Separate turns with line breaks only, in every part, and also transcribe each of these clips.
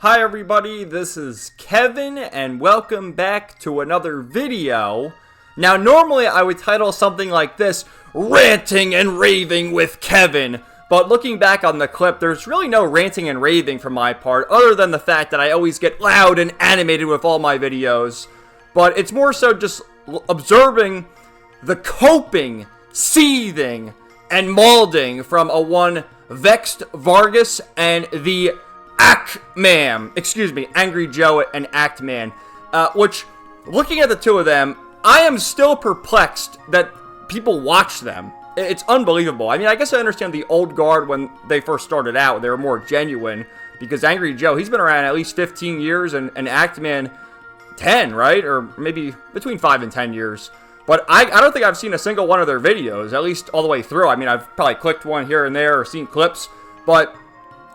Hi everybody, this is Kevin, and welcome back to another video. Now, normally I would title something like this, Ranting and Raving with Kevin. But looking back on the clip, there's really no ranting and raving from my part, other than the fact that I always get loud and animated with all my videos. But it's more so just observing the coping, seething, and malding from a one Vexed Vargas and the Angry Joe and Act Man, which, looking at the two of them, I am still perplexed that people watch them. It's unbelievable. I mean, I guess I understand the old guard when they first started out. They were more genuine, because Angry Joe, he's been around at least 15 years, and Act Man 10, right? Or maybe between 5 and 10 years. But I don't think I've seen a single one of their videos, at least all the way through. I mean, I've probably clicked one here and there or seen clips, but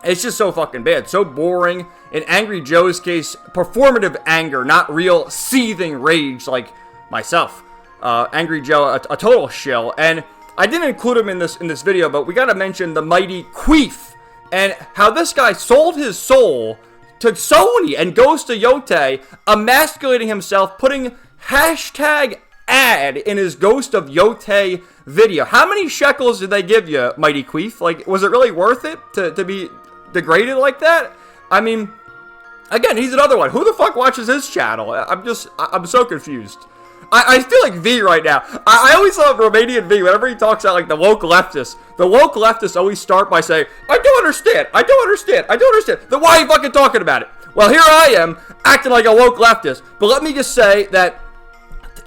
it's just so fucking bad, so boring. In Angry Joe's case, performative anger, not real seething rage like myself. Angry Joe, a total shill. And I didn't include him in this video, but we gotta mention the mighty Queef and how this guy sold his soul to Sony and goes to Yote, emasculating himself, putting hashtag ad in his Ghost of Yote video. How many shekels did they give you, mighty Queef? Like, was it really worth it to be degraded like that? I mean, again, he's another one. Who the fuck watches his channel? I'm so confused. I feel like V right now. I always love Romanian V whenever he talks out like the woke leftists. The woke leftists always start by saying, I don't understand. Then why are you fucking talking about it? Well, here I am, acting like a woke leftist. But let me just say that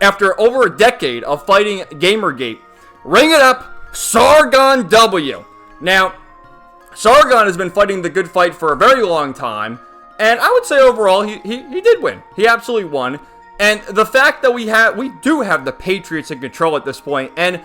after over a decade of fighting Gamergate, ring it up, Sargon W. Now, Sargon has been fighting the good fight for a very long time, and I would say overall he did win. He absolutely won. And the fact that we do have the Patriots in control at this point, and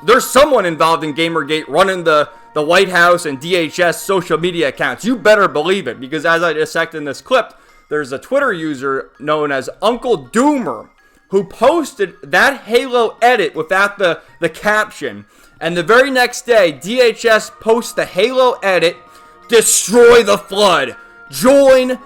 there's someone involved in Gamergate running the White House and DHS social media accounts. You better believe it, because as I dissect in this clip, there's a Twitter user known as Uncle Doomer who posted that Halo edit without the caption. And the very next day, DHS posts the Halo edit, destroy the flood, join.ice.gov,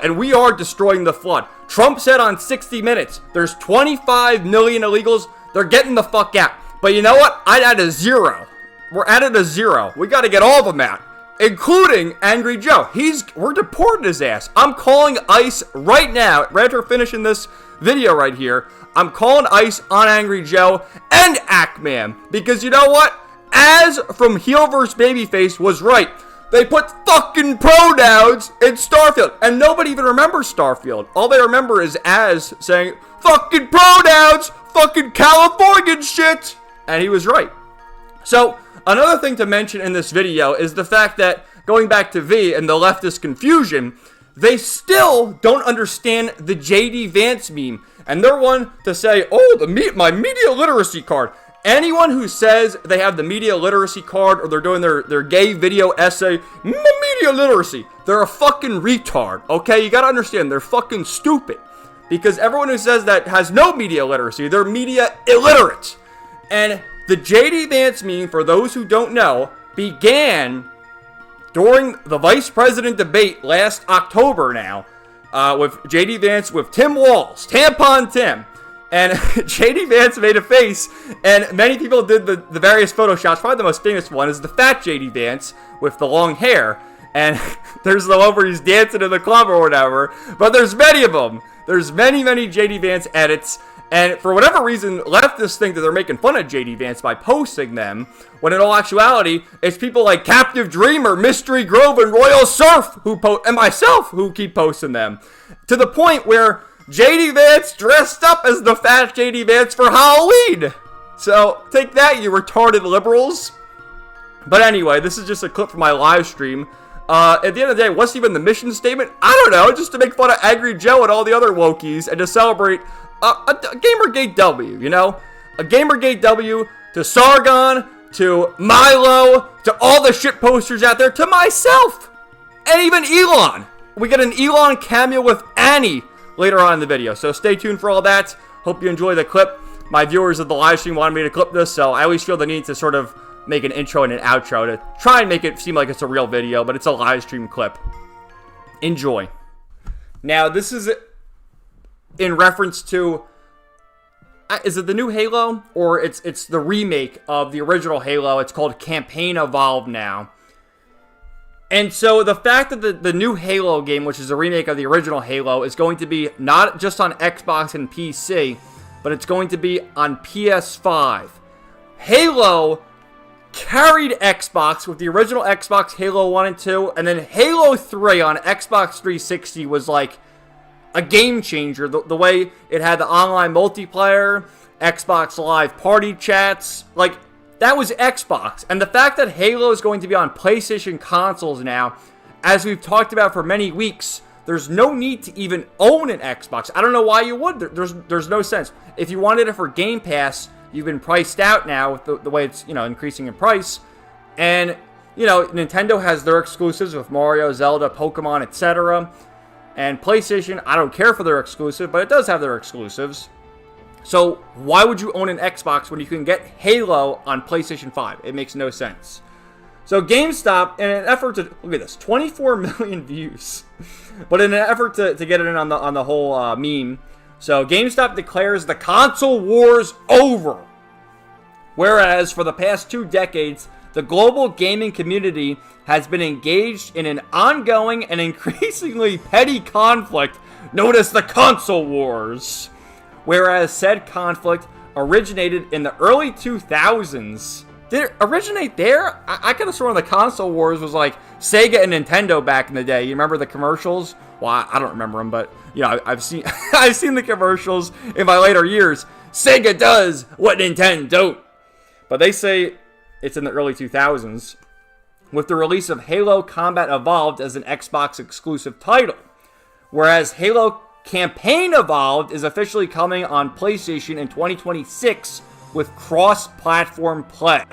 and we are destroying the flood. Trump said on 60 Minutes, there's 25 million illegals, they're getting the fuck out. But you know what? I'd add a zero. We're at a zero. We gotta get all of them out, including Angry Joe. We're deporting his ass. I'm calling ICE right now, right after finishing this video right here. I'm calling ICE on Angry Joe and Ackman, because you know what? Az from Heel vs. Babyface was right. They put fucking pronouns in Starfield, and nobody even remembers Starfield. All they remember is Az saying, fucking pronouns, fucking Californian shit, and he was right. So, another thing to mention in this video is the fact that, going back to V and the leftist confusion, they still don't understand the JD Vance meme. And they're one to say, oh, my media literacy card. Anyone who says they have the media literacy card or they're doing their gay video essay, media literacy, they're a fucking retard, okay? You gotta understand, they're fucking stupid. Because everyone who says that has no media literacy, they're media illiterate. And the JD Vance meme, for those who don't know, began during the vice president debate last October now, with JD Vance with Tim Walz, Tampon Tim. And JD Vance made a face, and many people did the various photoshops. Probably the most famous one is the fat JD Vance with the long hair. And there's the one where he's dancing in the club or whatever. But there's many of them. There's many JD Vance edits. And for whatever reason, leftists think that they're making fun of JD Vance by posting them, when in all actuality, it's people like Captive Dreamer, Mystery Grove, and Royal Surf and myself who keep posting them. To the point where JD Vance dressed up as the fat JD Vance for Halloween. So, take that, you retarded liberals. But anyway, this is just a clip from my live stream. At the end of the day, what's even the mission statement? I don't know, just to make fun of Angry Joe and all the other wokies, and to celebrate a Gamergate W, you know? A Gamergate W to Sargon, to Milo, to all the shit posters out there, to myself, and even Elon. We get an Elon cameo with Annie later on in the video, so stay tuned for all that. Hope you enjoy the clip. My viewers of the live stream wanted me to clip this, so I always feel the need to sort of make an intro and an outro to try and make it seem like it's a real video, but it's a live stream clip. Enjoy. Now, this is in reference to, is it the new Halo? Or it's the remake of the original Halo. It's called Campaign Evolved now. And so the fact that the new Halo game, which is a remake of the original Halo, is going to be not just on Xbox and PC, but it's going to be on PS5. Halo carried Xbox with the original Xbox Halo 1 and 2, and then Halo 3 on Xbox 360 was like a game changer. The way it had the online multiplayer, Xbox Live party chats, like, that was Xbox. And the fact that Halo is going to be on PlayStation consoles now, as we've talked about for many weeks, there's no need to even own an Xbox. I don't know why you would. There's no sense. If you wanted it for Game Pass, you've been priced out now with the way it's, increasing in price. And, Nintendo has their exclusives with Mario, Zelda, Pokemon, etc. And PlayStation, I don't care for their exclusive, but it does have their exclusives. So why would you own an Xbox when you can get Halo on PlayStation 5? It makes no sense. So GameStop, in an effort to, look at this, 24 million views. But in an effort to get it in on the whole meme, so GameStop declares the console war's over. Whereas for the past 2 decades, the global gaming community has been engaged in an ongoing and increasingly petty conflict known as the console wars. Whereas said conflict originated in the early 2000s. Did it originate there? I could have sworn the console wars was like Sega and Nintendo back in the day. You remember the commercials? Well, I don't remember them, but I've seen I've seen the commercials in my later years. Sega does what Nintendo don't. But they say it's in the early 2000s with the release of Halo Combat Evolved as an Xbox exclusive title. Whereas Halo Campaign Evolved is officially coming on PlayStation in 2026 with cross-platform play.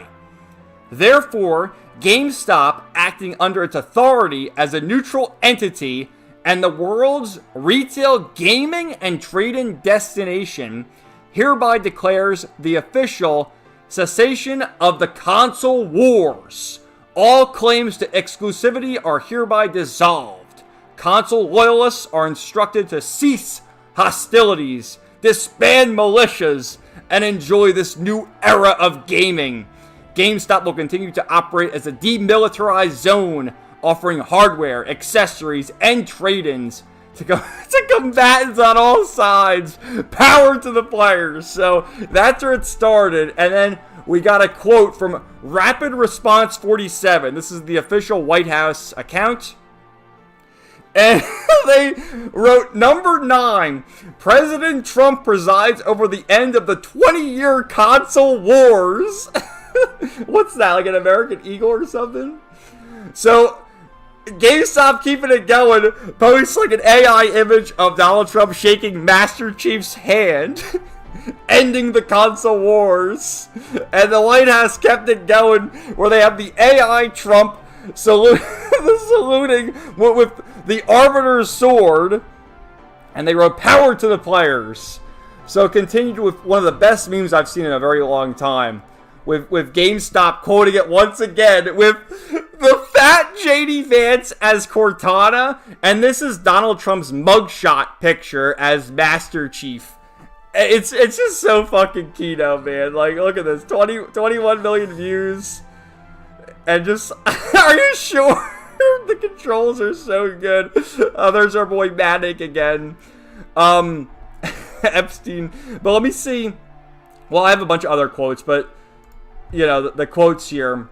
Therefore, GameStop, acting under its authority as a neutral entity and the world's retail gaming and trade-in destination, hereby declares the official cessation of the console wars. All claims to exclusivity are hereby dissolved. Console loyalists are instructed to cease hostilities, disband militias, and enjoy this new era of gaming. GameStop will continue to operate as a demilitarized zone, offering hardware, accessories, and trade-ins to combatants on all sides. Power to the players. So that's where it started. And then we got a quote from Rapid Response 47. This is the official White House account. And they wrote, number 9, President Trump presides over the end of the 20-year console wars. What's that, like an American Eagle or something? So, GameStop keeping it going, posts like an AI image of Donald Trump shaking Master Chief's hand, ending the console wars. And the White House kept it going, where they have the AI Trump saluting with the Arbiter's sword, and they wrote power to the players. So continued with one of the best memes I've seen in a very long time, with GameStop quoting it once again with the fat JD Vance as Cortana, and this is Donald Trump's mugshot picture as Master Chief. It's just so fucking keynote, man. Like, look at this, 21 million views. And just, are you sure? The controls are so good. There's our boy Manic again. Epstein. But let me see. Well, I have a bunch of other quotes, but, the quotes here.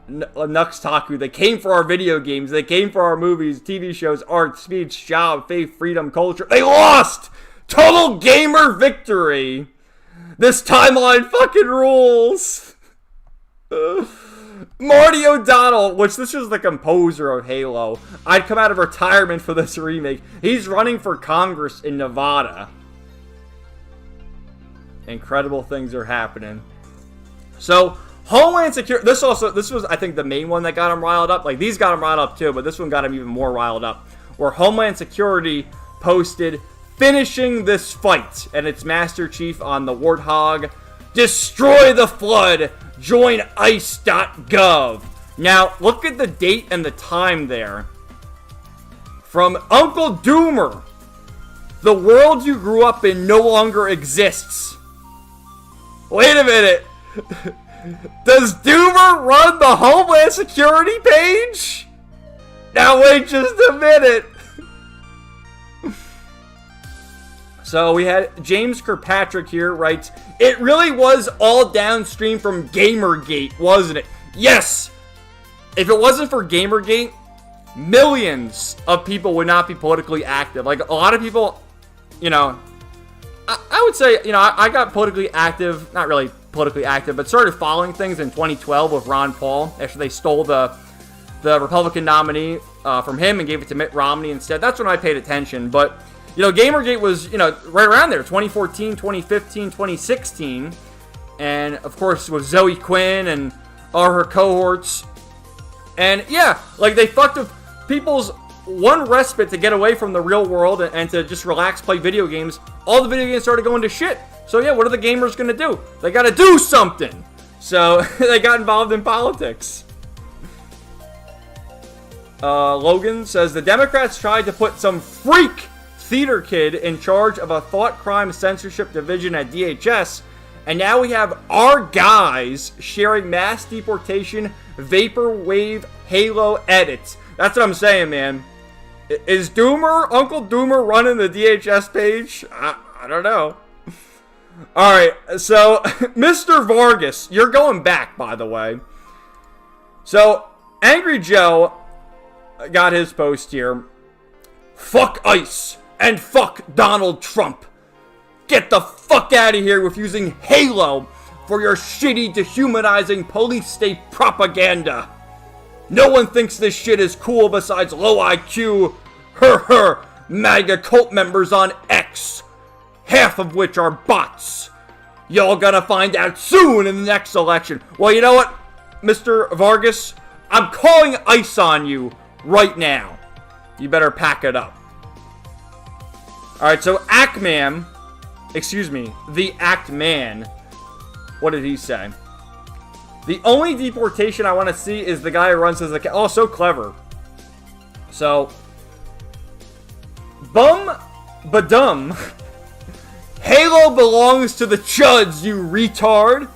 Nux Taku, they came for our video games. They came for our movies, TV shows, art, speech, job, faith, freedom, culture. They lost! Total gamer victory! This timeline fucking rules! Marty O'Donnell, which this is the composer of Halo. I'd come out of retirement for this remake. He's running for Congress in Nevada. Incredible things are happening. So, Homeland Security, this was, I think, the main one that got him riled up. Like, these got him riled up too, but this one got him even more riled up. Where Homeland Security posted, finishing this fight. And it's Master Chief on the Warthog, Destroy the flood. Join ice.gov. Now, look at the date and the time there. From Uncle Doomer. The world you grew up in no longer exists. Wait a minute. Does Doomer run the Homeland Security page? Now wait just a minute. So we had James Kirkpatrick here writes, it really was all downstream from Gamergate, wasn't it? Yes! If it wasn't for Gamergate, millions of people would not be politically active. Like, a lot of people, you know, I would say, you know, I got politically active, not really politically active, but started following things in 2012 with Ron Paul, after they stole the Republican nominee from him and gave it to Mitt Romney instead. That's when I paid attention, but... You know, Gamergate was, you know, right around there, 2014, 2015, 2016. And, of course, with Zoe Quinn and all her cohorts. And, yeah, like, they fucked with people's one respite to get away from the real world and to just relax, play video games. All the video games started going to shit. So, yeah, what are the gamers going to do? They got to do something. So, they got involved in politics. Logan says, the Democrats tried to put some freak theater kid in charge of a thought crime censorship division at DHS, and now we have our guys sharing mass deportation vaporwave Halo edits. That's what I'm saying, man. Is Uncle Doomer running the DHS page? I don't know. Alright, so Mr. Vargas, you're going back, by the way. So, Angry Joe got his post here. Fuck ICE. And fuck Donald Trump. Get the fuck out of here with using Halo for your shitty, dehumanizing police state propaganda. No one thinks this shit is cool besides low IQ, MAGA cult members on X. Half of which are bots. Y'all gonna find out soon in the next election. Well, you know what, Mr. Vargas? I'm calling ICE on you right now. You better pack it up. Alright, so the Act Man, what did he say? The only deportation I want to see is the guy who runs his account. Oh, so clever. So, badum. Halo belongs to the chuds, you retard.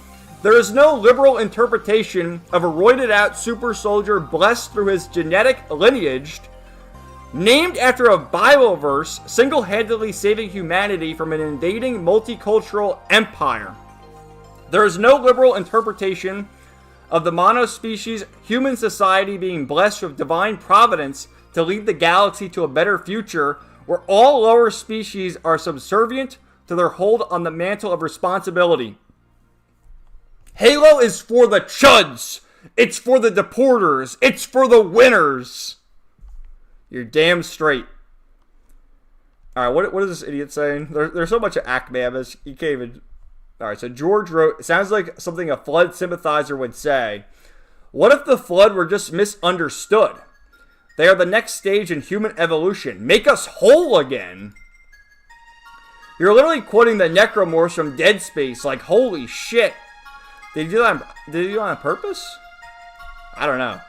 There is no liberal interpretation of a roided out super soldier blessed through his genetic lineage, named after a Bible verse, single-handedly saving humanity from an invading multicultural empire. There is no liberal interpretation of the monospecies human society being blessed with divine providence to lead the galaxy to a better future, where all lower species are subservient to their hold on the mantle of responsibility. Halo is for the chuds. It's for the deporters. It's for the winners. You're damn straight. Alright, what is this idiot saying? There's so much of Acmavis, you can't even... Alright, so George wrote, it sounds like something a Flood sympathizer would say. What if the Flood were just misunderstood? They are the next stage in human evolution. Make us whole again. You're literally quoting the Necromorphs from Dead Space, like, holy shit. Did he do that on purpose? I don't know.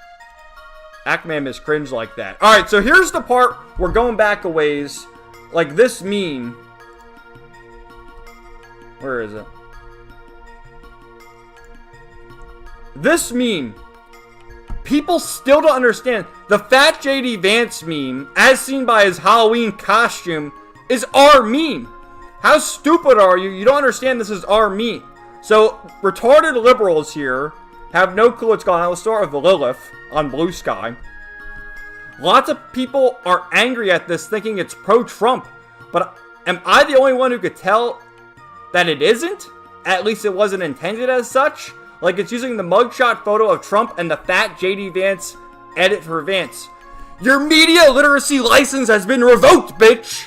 Ackman is cringe like that. Alright, so here's the part we're going back a ways. Like this meme. Where is it? This meme. People still don't understand. The Fat JD Vance meme, as seen by his Halloween costume, is our meme. How stupid are you? You don't understand this is our meme. So, retarded liberals here have no clue what's going on. Let's start with Lilith on Blue Sky. Lots of people are angry at this, thinking it's pro-Trump. But am I the only one who could tell that it isn't? At least it wasn't intended as such. Like, it's using the mugshot photo of Trump and the Fat JD Vance edit for Vance. Your media literacy license has been revoked, bitch!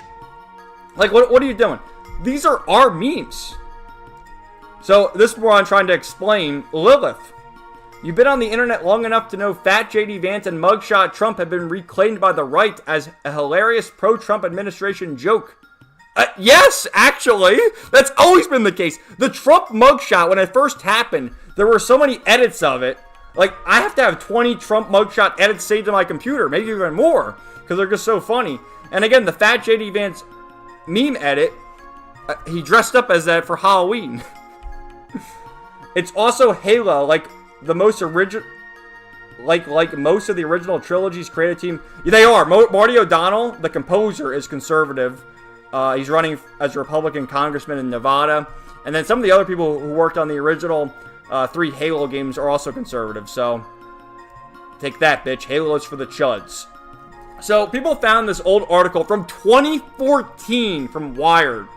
Like, what are you doing? These are our memes. So, this moron trying to explain, Lilith. You've been on the internet long enough to know Fat JD Vance and mugshot Trump have been reclaimed by the right as a hilarious pro-Trump administration joke. Yes, actually. That's always been the case. The Trump mugshot, when it first happened, there were so many edits of it. Like, I have to have 20 Trump mugshot edits saved to my computer. Maybe even more. Because they're just so funny. And again, the Fat J.D. Vance meme edit, he dressed up as that for Halloween. It's also Halo, like the most original... Like most of the original trilogy's creative team. They are. Marty O'Donnell, the composer, is conservative. He's running as a Republican congressman in Nevada. And then some of the other people who worked on the original 3 Halo games are also conservative. So, take that, bitch. Halo is for the chuds. So, people found this old article from 2014 from Wired.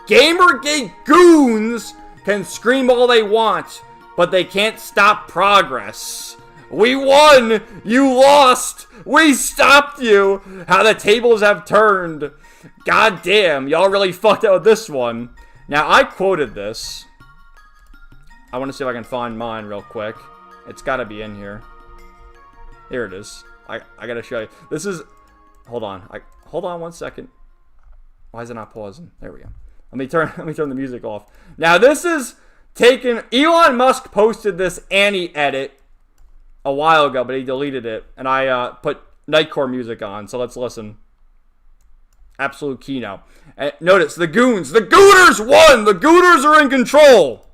Gamergate goons can scream all they want, but they can't stop progress. We won! You lost! We stopped you! How the tables have turned. God damn, y'all really fucked up with this one. Now, I quoted this. I want to see if I can find mine real quick. It's got to be in here. Here it is. I got to show you. This is... Hold on. Hold on one second. Why is it not pausing? There we go. Let me turn the music off. Now, this is taken... Elon Musk posted this Annie edit a while ago, but he deleted it. And I put Nightcore music on, so let's listen. Absolute keynote. And notice, the goons. The Gooners won! The Gooners are in control!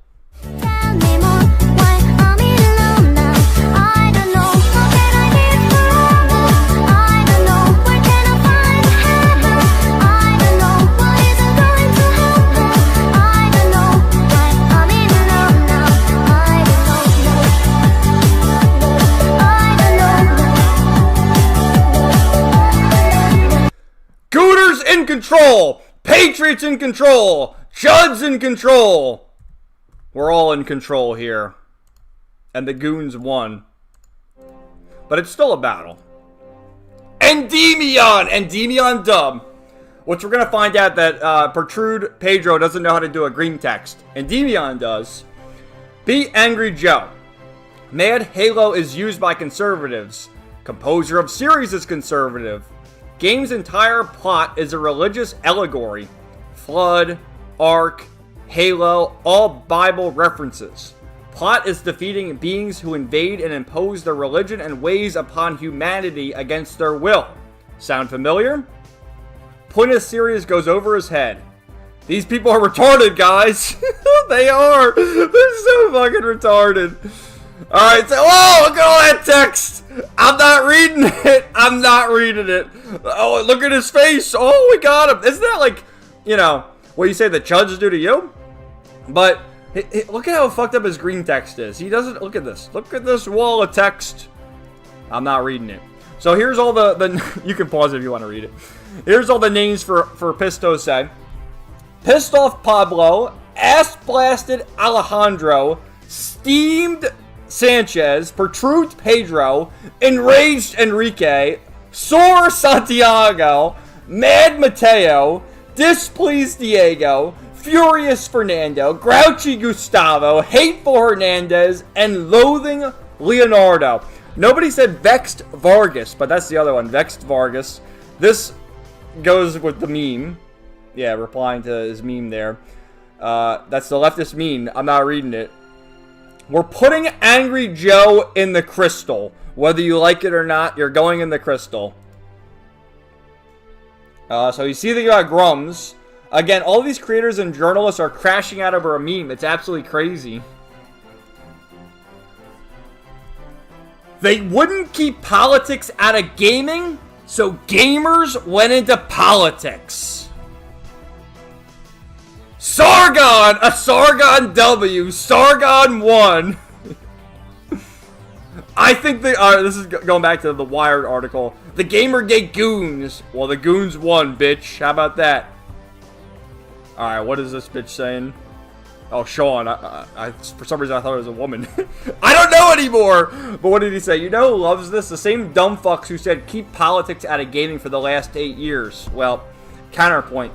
Gooners in control! Patriots in control! Chuds in control! We're all in control here. And the goons won. But it's still a battle. Endymion! Endymion dub. Which we're going to find out that Protrude Pedro doesn't know how to do a green text. Endymion does. Be Angry Joe. Mad Halo is used by conservatives. Composer of series is conservative. Game's entire plot is a religious allegory. Flood, Ark, Halo, all Bible references. Plot is defeating beings who invade and impose their religion and ways upon humanity against their will. Sound familiar? Point of series goes over his head. These people are retarded, guys. They are. They're so fucking retarded. Alright, so, oh, look at all that text. I'm not reading it. I'm not reading it. Oh, look at his face. Oh, we got him. Isn't that like, you know, what you say the chuds do to you? But look at how fucked up his green text is. He doesn't, look at this. Look at this wall of text. I'm not reading it. So here's all the you can pause it if you want to read it. Here's all the names for Pisto say. Pissed off Pablo, ass blasted Alejandro, steamed Sanchez, Protrude Pedro, enraged Enrique, sore Santiago, mad Mateo, displeased Diego, furious Fernando, grouchy Gustavo, hateful Hernandez, and loathing Leonardo. Nobody said vexed Vargas, but that's the other one, vexed Vargas. This goes with the meme. Yeah, replying to his meme there. That's the leftist meme. I'm not reading it. We're putting Angry Joe in the crystal. Whether you like it or not, you're going in the crystal. So you see the Grums. Again, all these creators and journalists are crashing out over a meme. It's absolutely crazy. They wouldn't keep politics out of gaming, so gamers went into politics. Sargon! A Sargon W. Sargon won. I think this is going back to the Wired article. The Gamergate goons. Well, the goons won, bitch. How about that? Alright, what is this bitch saying? Oh, Sean. For some reason, I thought it was a woman. I don't know anymore! But what did he say? You know who loves this? The same dumb fucks who said keep politics out of gaming for the last 8 years. Well, counterpoint.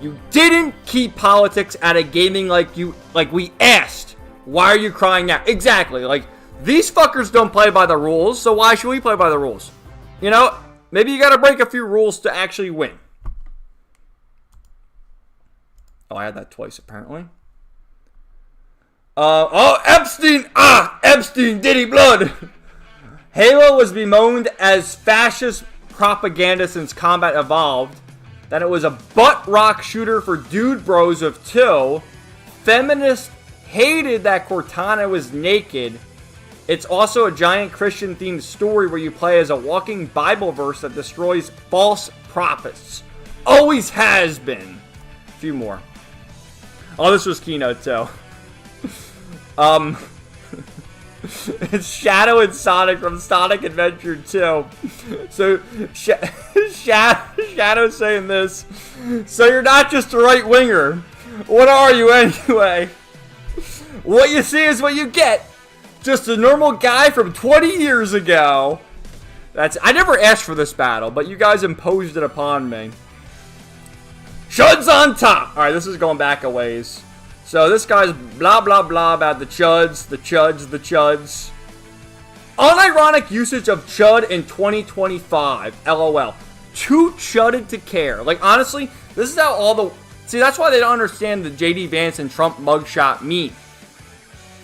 You didn't keep politics out of gaming like we asked. Why are you crying now? Exactly. Like, these fuckers don't play by the rules, so why should we play by the rules? You know, maybe you gotta break a few rules to actually win. Oh, I had that twice, apparently. Oh, Epstein! Epstein, Diddy Blood! Halo was bemoaned as fascist propaganda since Combat evolved. That it was a butt rock shooter for dude bros of 2. Feminists hated that Cortana was naked. It's also a giant Christian-themed story where you play as a walking Bible verse that destroys false prophets. Always has been. A few more. Oh, this was Keynote, too. It's Shadow and Sonic from Sonic Adventure 2. So, Shadow's saying this. So you're not just a right-winger. What are you anyway? What you see is what you get. Just a normal guy from 20 years ago. I never asked for this battle, but you guys imposed it upon me. Chuds on top. Alright, this is going back a ways. So this guy's blah blah blah about the chuds, the chuds, the chuds. Unironic usage of chud in 2025. LOL. Too chudded to care. Like, honestly, this is how all the... See, that's why they don't understand the JD Vance and Trump mugshot meme.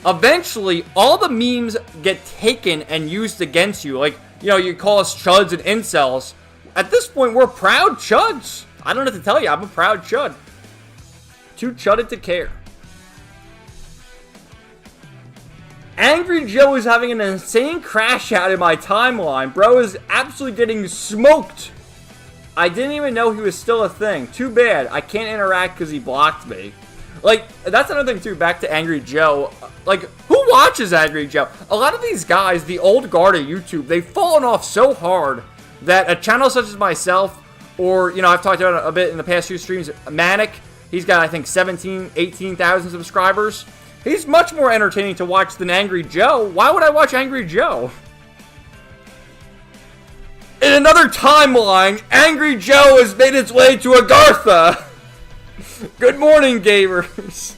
Eventually, all the memes get taken and used against you. Like, you know, you call us chuds and incels. At this point, we're proud chuds. I don't have to tell you, I'm a proud chud. Too chudded to care. Angry Joe is having an insane crash out in my timeline. Bro is absolutely getting smoked. I didn't even know he was still a thing. Too bad. I can't interact because he blocked me. Like, that's another thing too, back to Angry Joe. Like, who watches Angry Joe? A lot of these guys, the old guard of YouTube, they've fallen off so hard that a channel such as myself, or, you know, I've talked about it a bit in the past few streams, Manic, he's got, I think, 17, 18,000 subscribers. He's much more entertaining to watch than Angry Joe. Why would I watch Angry Joe? In another timeline, Angry Joe has made its way to Agartha. Good morning, gamers.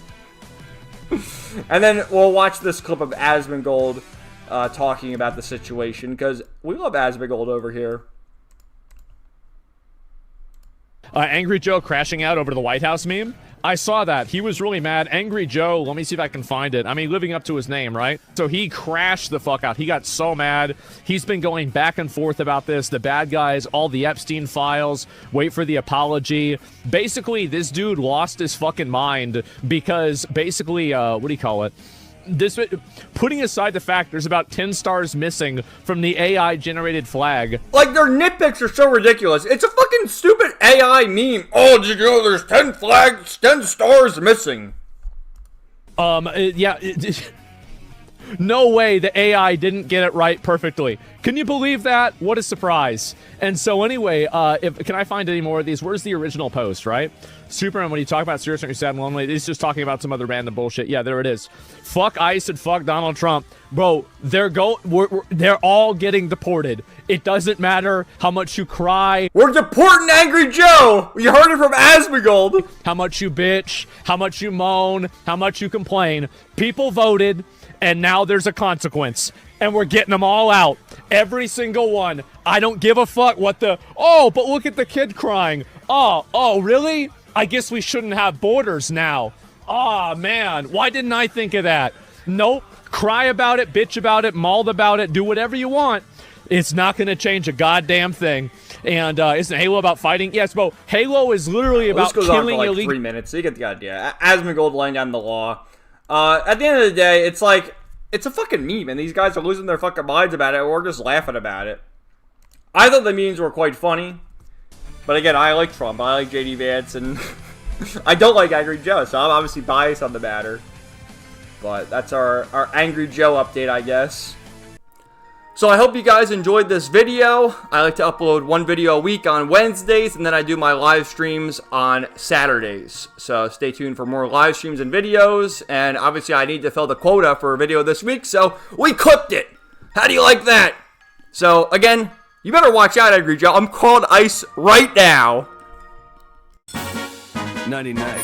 And then we'll watch this clip of Asmongold talking about the situation, because we love Asmongold over here.
Angry Joe crashing out over the White House meme. I saw that. He was really mad. Angry Joe, let me see if I can find it. I mean, living up to his name, right? So he crashed the fuck out. He got so mad. He's been going back and forth about this. The bad guys, all the Epstein files, wait for the apology. Basically, this dude lost his fucking mind because basically, what do you call it? This, putting aside the fact there's about 10 stars missing from the AI generated flag.
Like, their nitpicks are so ridiculous. It's a fucking stupid AI meme. Oh, did you know there's 10 flags, 10 stars missing?
Yeah. No way the AI didn't get it right perfectly. Can you believe that? What a surprise. And so anyway, can I find any more of these? Where's the original post, right? Superman, when you talk about serious, you're sad and lonely, he's just talking about some other random bullshit. Yeah, there it is. Fuck ICE and fuck Donald Trump. Bro, they're all getting deported. It doesn't matter how much you cry.
We're deporting Angry Joe! You heard it from Asmongold.
How much you bitch, how much you moan, how much you complain. People voted, and now there's a consequence. And we're getting them all out. Every single one. I don't give a fuck what the... Oh, but look at the kid crying. Oh, really? I guess we shouldn't have borders now. Oh, man. Why didn't I think of that? Nope. Cry about it, bitch about it, maul about it, do whatever you want. It's not going to change a goddamn thing. And isn't Halo about fighting? Yes, bro. Halo is literally about killing illegal... This goes on for like 3 minutes, so you get the idea. Asmongold laying down the law. At the end of the day, it's like... It's a fucking meme, and these guys are losing their fucking minds about it, or just laughing about it. I thought the memes were quite funny. But again, I like Trump, I like JD Vance, and I don't like Angry Joe, so I'm obviously biased on the matter. But that's our Angry Joe update, I guess. So I hope you guys enjoyed this video. I like to upload one video a week on Wednesdays, and then I do my live streams on Saturdays. So stay tuned for more live streams and videos. And obviously I need to fill the quota for a video this week, so we cooked it. How do you like that? So again, you better watch out, Angry Joe. I'm called ICE right now.
99.